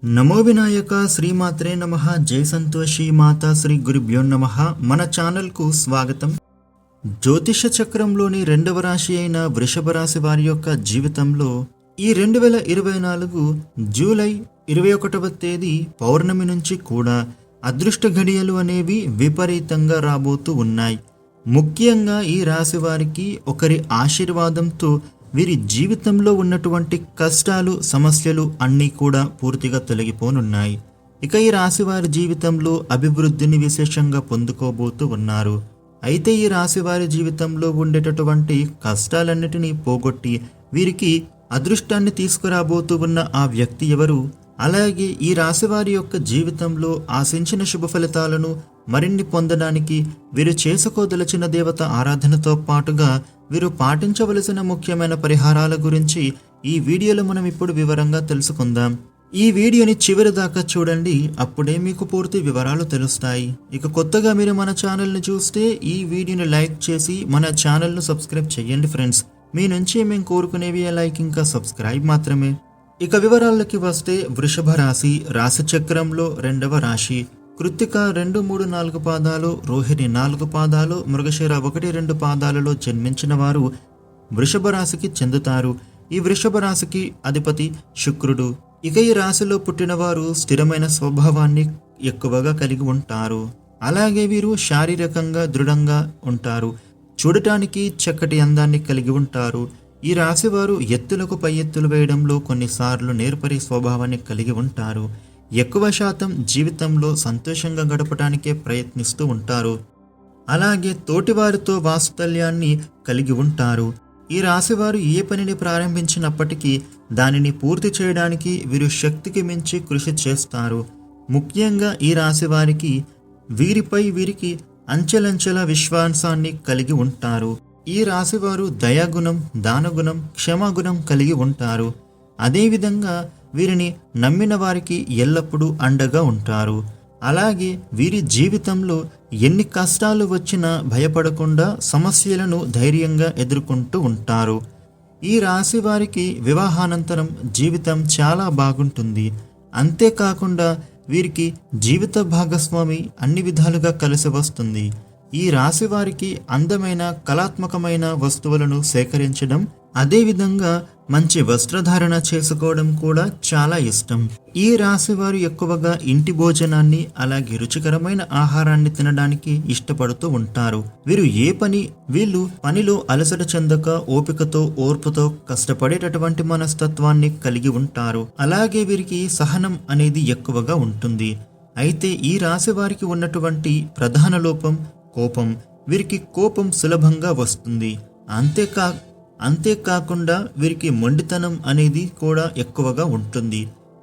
నమో వినాయక శ్రీమాత్రే నమః. జై సంతోషి మాతా శ్రీ గురుభ్యో నమః. మన ఛానల్కు స్వాగతం. జ్యోతిష చక్రంలోని రెండవ రాశి అయిన వృషభ రాశి వారి యొక్క జీవితంలో ఈ 2024 జూలై 21వ తేదీ పౌర్ణమి నుంచి కూడా అదృష్ట ఘడియలు అనేవి విపరీతంగా రాబోతూ ఉన్నాయి. ముఖ్యంగా ఈ రాశి వారికి ఒకరి ఆశీర్వాదంతో వీరి జీవితంలో ఉన్నటువంటి కష్టాలు సమస్యలు అన్నీ కూడా పూర్తిగా తొలగిపోనున్నాయి. ఇక ఈ రాశి వారి జీవితంలో అభివృద్ధిని విశేషంగా పొందుకోబోతూ ఉన్నారు. అయితే ఈ రాశి వారి జీవితంలో ఉండేటటువంటి కష్టాలన్నిటినీ పోగొట్టి వీరికి అదృష్టాన్ని తీసుకురాబోతూ ఉన్న ఆ వ్యక్తి ఎవరు? అలాగే ఈ రాశి వారి యొక్క జీవితంలో ఆశించిన శుభ ఫలితాలను మరిన్ని పొందడానికి వీరు చేసుకోదలచిన దేవత ఆరాధనతో పాటుగా వీరు పాటించవలసిన ముఖ్యమైన పరిహారాల గురించి ఈ వీడియోలో మనం ఇప్పుడు వివరంగా తెలుసుకుందాం. ఈ వీడియోని చివరి దాకా చూడండి, అప్పుడే మీకు పూర్తి వివరాలు తెలుస్తాయి. ఇక కొత్తగా మీరు మన ఛానల్ని చూస్తే ఈ వీడియోని లైక్ చేసి మన ఛానల్ను సబ్స్క్రైబ్ చేయండి ఫ్రెండ్స్. మీ నుంచి మేము కోరుకునేవి లైక్ ఇంకా సబ్స్క్రైబ్ మాత్రమే. ఇక వివరాల్లోకి వస్తే వృషభ రాశి రాశి చక్రంలో రెండవ రాశి. కృత్తిక 2, 3, 4 పాదాలు, రోహిణి 4 పాదాలు, మృగశిర 1, 2 పాదాలలో జన్మించిన వారు వృషభ రాశికి చెందుతారు. ఈ వృషభ రాశికి అధిపతి శుక్రుడు. ఇక ఈ రాశిలో పుట్టిన వారు స్థిరమైన స్వభావాన్ని ఎక్కువగా కలిగి ఉంటారు. అలాగే వీరు శారీరకంగా దృఢంగా ఉంటారు. చూడటానికి చక్కటి అందాన్ని కలిగి ఉంటారు. ఈ రాశి వారు ఎత్తులకు పై ఎత్తులు వేయడంలో కొన్నిసార్లు నేర్పరి స్వభావాన్ని కలిగి ఉంటారు. ఎక్కువ శాతం జీవితంలో సంతోషంగా గడపడానికే ప్రయత్నిస్తూ ఉంటారు. అలాగే తోటివారితో వాత్సల్యాన్ని కలిగి ఉంటారు. ఈ రాశివారు ఏ పనిని ప్రారంభించినప్పటికీ దానిని పూర్తి చేయడానికి వీరు శక్తికి మించి కృషి చేస్తారు. ముఖ్యంగా ఈ రాశి వారికి వీరికి అంచెలంచెల విశ్వాసాన్ని కలిగి ఉంటారు. ఈ రాశివారు దయాగుణం, దానగుణం, క్షమాగుణం కలిగి ఉంటారు. అదేవిధంగా వీరిని నమ్మిన వారికి ఎల్లప్పుడూ అండగా ఉంటారు. అలాగే వీరి జీవితంలో ఎన్ని కష్టాలు వచ్చినా భయపడకుండా సమస్యలను ధైర్యంగా ఎదుర్కొంటూ ఉంటారు. ఈ రాశి వారికి వివాహానంతరం జీవితం చాలా బాగుంటుంది. అంతేకాకుండా వీరికి జీవిత భాగస్వామి అన్ని విధాలుగా కలిసి వస్తుంది. ఈ రాశి వారికి అందమైన కళాత్మకమైన వస్తువులను సేకరించడం, అదేవిధంగా మంచి వస్త్రధారణ చేసుకోవడం కూడా చాలా ఇష్టం. ఈ రాశి వారు ఎక్కువగా ఇంటి భోజనాన్ని అలాగే రుచికరమైన ఆహారాన్ని తినడానికి ఇష్టపడుతూ ఉంటారు. వీళ్ళు పనిలో అలసట చెందక ఓపికతో ఓర్పుతో కష్టపడేటటువంటి మనస్తత్వాన్ని కలిగి ఉంటారు. అలాగే వీరికి సహనం అనేది ఎక్కువగా ఉంటుంది. అయితే ఈ రాశి వారికి ఉన్నటువంటి ప్రధాన లోపం కోపం. వీరికి కోపం సులభంగా వస్తుంది. అంతేకాకుండా వీరికి మొండితనం అనేది కూడా ఎక్కువగా ఉంటుంది.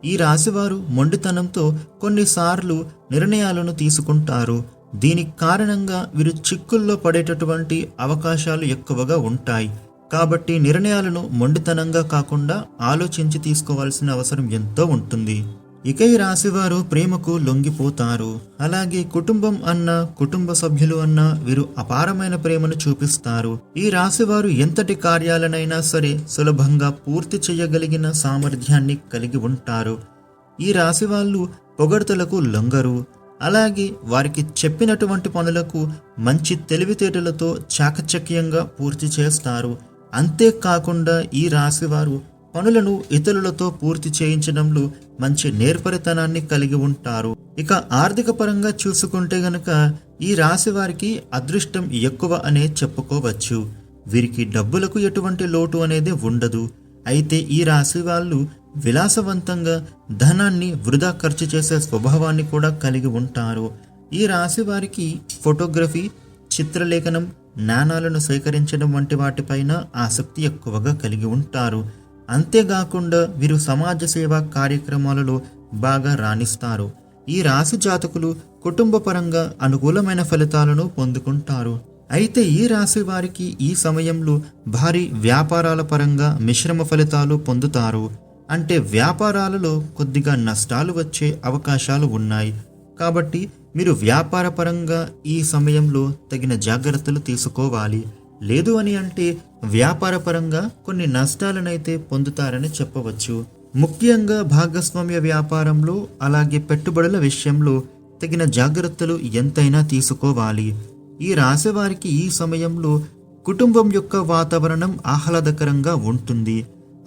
ఈ రాశివారు మొండితనంతో కొన్నిసార్లు నిర్ణయాలను తీసుకుంటారు. దీనికి కారణంగా వీరు చిక్కుల్లో పడేటటువంటి అవకాశాలు ఎక్కువగా ఉంటాయి. కాబట్టి నిర్ణయాలను మొండితనంగా కాకుండా ఆలోచించి తీసుకోవాల్సిన అవసరం ఎంతో ఉంటుంది. ఇక ఈ రాశివారు ప్రేమకు లొంగిపోతారు. అలాగే కుటుంబం అన్న, కుటుంబ సభ్యులు అన్న వీరు అపారమైన ప్రేమను చూపిస్తారు. ఈ రాశివారు ఎంతటి కార్యాలనైనా సరే సులభంగా పూర్తి చేయగలిగిన సామర్థ్యాన్ని కలిగి ఉంటారు. ఈ రాశి వాళ్ళు పొగడ్తలకు లొంగరు. అలాగే వారికి చెప్పినటువంటి పనులకు మంచి తెలివితేటలతో చాకచక్యంగా పూర్తి చేస్తారు. అంతేకాకుండా ఈ రాశివారు పనులను ఇతరులతో పూర్తి చేయించడంలో మంచి నేర్పరితనాన్ని కలిగి ఉంటారు. ఇక ఆర్థిక పరంగా చూసుకుంటే గనక ఈ రాశి వారికి అదృష్టం ఎక్కువ అనే చెప్పుకోవచ్చు. వీరికి డబ్బులకు ఎటువంటి లోటు అనేది ఉండదు. అయితే ఈ రాశి వాళ్ళు విలాసవంతంగా ధనాన్ని వృధా ఖర్చు చేసే స్వభావాన్ని కూడా కలిగి ఉంటారు. ఈ రాశి వారికి ఫోటోగ్రఫీ, చిత్రలేఖనం, నాణాలను సేకరించడం వంటి వాటిపైన ఆసక్తి ఎక్కువగా కలిగి ఉంటారు. అంతేకాకుండా వీరు సమాజ సేవా కార్యక్రమాలలో బాగా రాణిస్తారు. ఈ రాశి జాతకులు కుటుంబ పరంగా అనుకూలమైన ఫలితాలను పొందుకుంటారు. అయితే ఈ రాశి వారికి ఈ సమయంలో భారీ వ్యాపారాల పరంగా మిశ్రమ ఫలితాలు పొందుతారు. అంటే వ్యాపారాలలో కొద్దిగా నష్టాలు వచ్చే అవకాశాలు ఉన్నాయి. కాబట్టి మీరు వ్యాపార పరంగా ఈ సమయంలో తగిన జాగ్రత్తలు తీసుకోవాలి. లేదు అని అంటే వ్యాపారపరంగా కొన్ని నష్టాలనైతే పొందుతారని చెప్పవచ్చు. ముఖ్యంగా భాగస్వామ్య వ్యాపారంలో అలాగే పెట్టుబడుల విషయంలో తగిన జాగ్రత్తలు ఎంతైనా తీసుకోవాలి. ఈ రాశి వారికి ఈ సమయంలో కుటుంబం యొక్క వాతావరణం ఆహ్లాదకరంగా ఉంటుంది.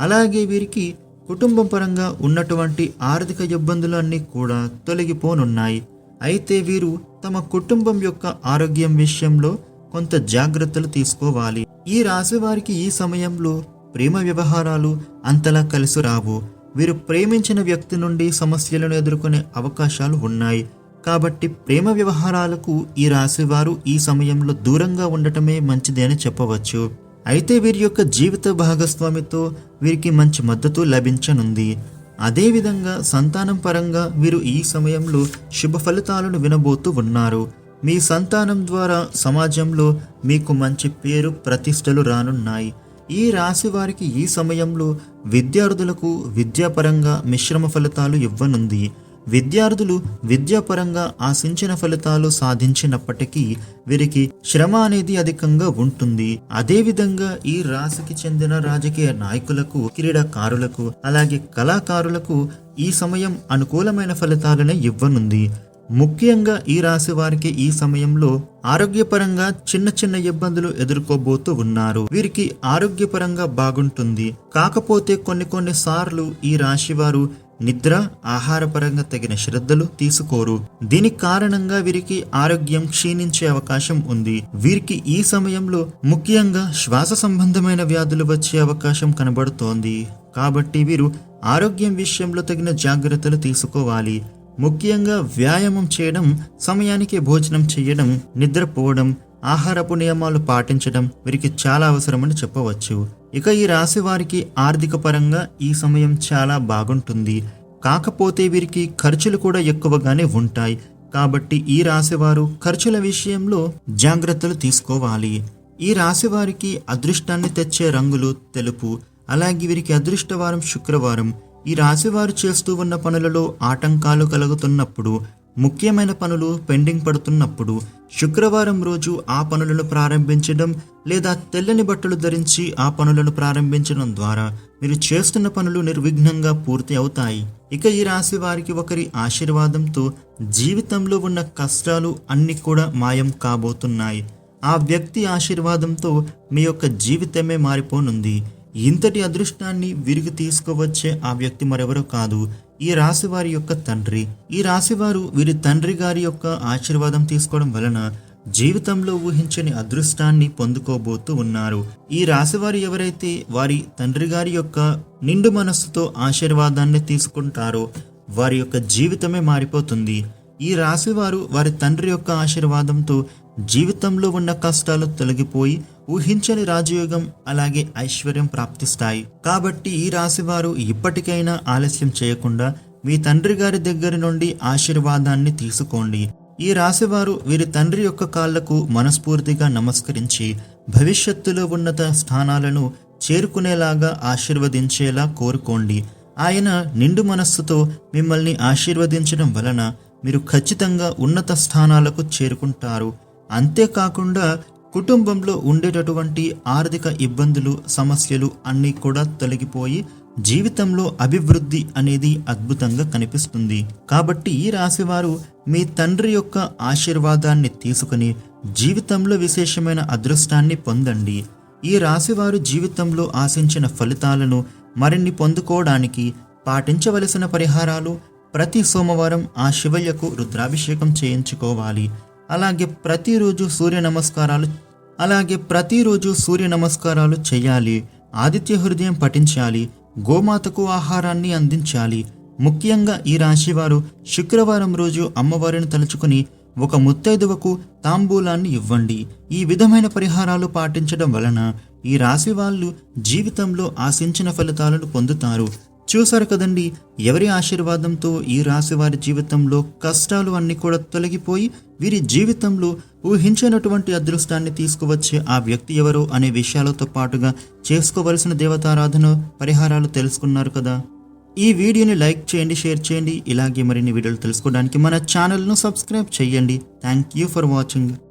అలాగే వీరికి కుటుంబం పరంగా ఉన్నటువంటి ఆర్థిక ఇబ్బందులు అన్నీ కూడా తొలగిపోనున్నాయి. అయితే వీరు తమ కుటుంబం యొక్క ఆరోగ్యం విషయంలో కొంత జాగ్రత్తలు తీసుకోవాలి. ఈ రాశి వారికి ఈ సమయంలో ప్రేమ వ్యవహారాలు అంతలా కలిసి రావు. వీరు ప్రేమించిన వ్యక్తి నుండి సమస్యలను ఎదుర్కొనే అవకాశాలు ఉన్నాయి. కాబట్టి ప్రేమ వ్యవహారాలకు ఈ రాశి వారు ఈ సమయంలో దూరంగా ఉండటమే మంచిది అని చెప్పవచ్చు. అయితే వీరి యొక్క జీవిత భాగస్వామితో వీరికి మంచి మద్దతు లభించనుంది. అదేవిధంగా సంతానం పరంగా వీరు ఈ సమయంలో శుభ ఫలితాలను వినబోతూ ఉన్నారు. మీ సంతానం ద్వారా సమాజంలో మీకు మంచి పేరు ప్రతిష్టలు రానున్నాయి. ఈ రాశి వారికి ఈ సమయంలో విద్యార్థులకు విద్యాపరంగా మిశ్రమ ఫలితాలు ఇవ్వనుంది. విద్యార్థులు విద్యాపరంగా ఆశించిన ఫలితాలు సాధించినప్పటికీ వీరికి శ్రమ అనేది అధికంగా ఉంటుంది. అదేవిధంగా ఈ రాశికి చెందిన రాజకీయ నాయకులకు, క్రీడాకారులకు, అలాగే కళాకారులకు ఈ సమయం అనుకూలమైన ఫలితాలనే ఇవ్వనుంది. ముఖ్యంగా ఈ రాశి వారికి ఈ సమయంలో ఆరోగ్యపరంగా చిన్న చిన్న ఇబ్బందులు ఎదుర్కోబోతూ ఉన్నారు. వీరికి ఆరోగ్యపరంగా బాగుంటుంది. కాకపోతే కొన్ని సార్లు ఈ రాశి వారు నిద్ర, ఆహారపరంగా తగిన శ్రద్ధలు తీసుకోరు. దీనికి కారణంగా వీరికి ఆరోగ్యం క్షీణించే అవకాశం ఉంది. వీరికి ఈ సమయంలో ముఖ్యంగా శ్వాస సంబంధమైన వ్యాధులు వచ్చే అవకాశం కనబడుతోంది. కాబట్టి వీరు ఆరోగ్యం విషయంలో తగిన జాగ్రత్తలు తీసుకోవాలి. ముఖ్యంగా వ్యాయామం చేయడం, సమయానికి భోజనం చేయడం, నిద్రపోవడం, ఆహారపు నియమాలు పాటించడం వీరికి చాలా అవసరమని చెప్పవచ్చు. ఇక ఈ రాశి వారికి ఆర్థిక పరంగా ఈ సమయం చాలా బాగుంటుంది. కాకపోతే వీరికి ఖర్చులు కూడా ఎక్కువగానే ఉంటాయి. కాబట్టి ఈ రాశి వారు ఖర్చుల విషయంలో జాగ్రత్తలు తీసుకోవాలి. ఈ రాశి వారికి అదృష్టాన్ని తెచ్చే రంగులు తెలుపు. అలాగే వీరికి అదృష్టవారం శుక్రవారం. ఈ రాశివారు చేస్తూ ఉన్న పనులలో ఆటంకాలు కలుగుతున్నప్పుడు, ముఖ్యమైన పనులు పెండింగ్ పడుతున్నప్పుడు శుక్రవారం రోజు ఆ పనులను ప్రారంభించడం లేదా తెల్లని బట్టలు ధరించి ఆ పనులను ప్రారంభించడం ద్వారా మీరు చేస్తున్న పనులు నిర్విఘ్నంగా పూర్తి అవుతాయి. ఇక ఈ రాశి వారికి ఒకరి ఆశీర్వాదంతో జీవితంలో ఉన్న కష్టాలు అన్ని కూడా మాయం కాబోతున్నాయి. ఆ వ్యక్తి ఆశీర్వాదంతో మీ యొక్క జీవితమే మారిపోనుంది. ఇంతటి అదృష్టాన్ని వీరికి తీసుకువచ్చే ఆ వ్యక్తి మరెవరో కాదు, ఈ రాశి వారి యొక్క తండ్రి. ఈ రాశివారు వీరి తండ్రి గారి యొక్క ఆశీర్వాదం తీసుకోవడం వలన జీవితంలో ఊహించని అదృష్టాన్ని పొందుకోబోతూ ఉన్నారు. ఈ రాశివారు ఎవరైతే వారి తండ్రి గారి యొక్క నిండు మనస్సుతో ఆశీర్వాదాన్ని తీసుకుంటారో వారి యొక్క జీవితమే మారిపోతుంది. ఈ రాశివారు వారి తండ్రి యొక్క ఆశీర్వాదంతో జీవితంలో ఉన్న కష్టాలు తొలగిపోయి ఊహించని రాజయోగం అలాగే ఐశ్వర్యం ప్రాప్తిస్తాయి. కాబట్టి ఈ రాశివారు ఇప్పటికైనా ఆలస్యం చేయకుండా మీ తండ్రి గారి దగ్గర నుండి ఆశీర్వాదాన్ని తీసుకోండి. ఈ రాశివారు వీరి తండ్రి యొక్క కాళ్లకు మనస్ఫూర్తిగా నమస్కరించి భవిష్యత్తులో ఉన్నత స్థానాలను చేరుకునేలాగా ఆశీర్వదించేలా కోరుకోండి. ఆయన నిండు మనస్సుతో మిమ్మల్ని ఆశీర్వదించడం వలన మీరు ఖచ్చితంగా ఉన్నత స్థానాలకు చేరుకుంటారు. అంతేకాకుండా కుటుంబంలో ఉండేటటువంటి ఆర్థిక ఇబ్బందులు, సమస్యలు అన్నీ కూడా తొలగిపోయి జీవితంలో అభివృద్ధి అనేది అద్భుతంగా కనిపిస్తుంది. కాబట్టి ఈ రాశివారు మీ తండ్రి యొక్క ఆశీర్వాదాన్ని తీసుకుని జీవితంలో విశేషమైన అదృష్టాన్ని పొందండి. ఈ రాశివారు జీవితంలో ఆశించిన ఫలితాలను మరిన్ని పొందుకోవడానికి పాటించవలసిన పరిహారాలు: ప్రతి సోమవారం ఆ శివయ్యకు రుద్రాభిషేకం చేయించుకోవాలి. అలాగే ప్రతిరోజు సూర్య నమస్కారాలు చేయాలి. ఆదిత్య హృదయం పఠించాలి. గోమాతకు ఆహారాన్ని అందించాలి. ముఖ్యంగా ఈ రాశివారు శుక్రవారం రోజు అమ్మవారిని తలుచుకుని ఒక ముత్తైదువకు తాంబూలాన్ని ఇవ్వండి. ఈ విధమైన పరిహారాలు పాటించడం వలన ఈ రాశి వాళ్ళు జీవితంలో ఆశించిన ఫలితాలను పొందుతారు. చూసారు కదండి, ఎవరి ఆశీర్వాదంతో ఈ రాశి వారి జీవితంలో కష్టాలు అన్ని కూడా తొలగిపోయి వీరి జీవితంలో ఊహించినటువంటి అదృష్టాన్ని తీసుకువచ్చే ఆ వ్యక్తి ఎవరో అనే విషయాలతో పాటుగా చేసుకోవలసిన దేవతారాధన పరిహారాలు తెలుసుకున్నారు కదా. ఈ వీడియోని లైక్ చేయండి, షేర్ చేయండి. ఇలాగే మరిన్ని వీడియోలు తెలుసుకోవడానికి మన ఛానల్ను సబ్స్క్రైబ్ చేయండి. Thank you for watching.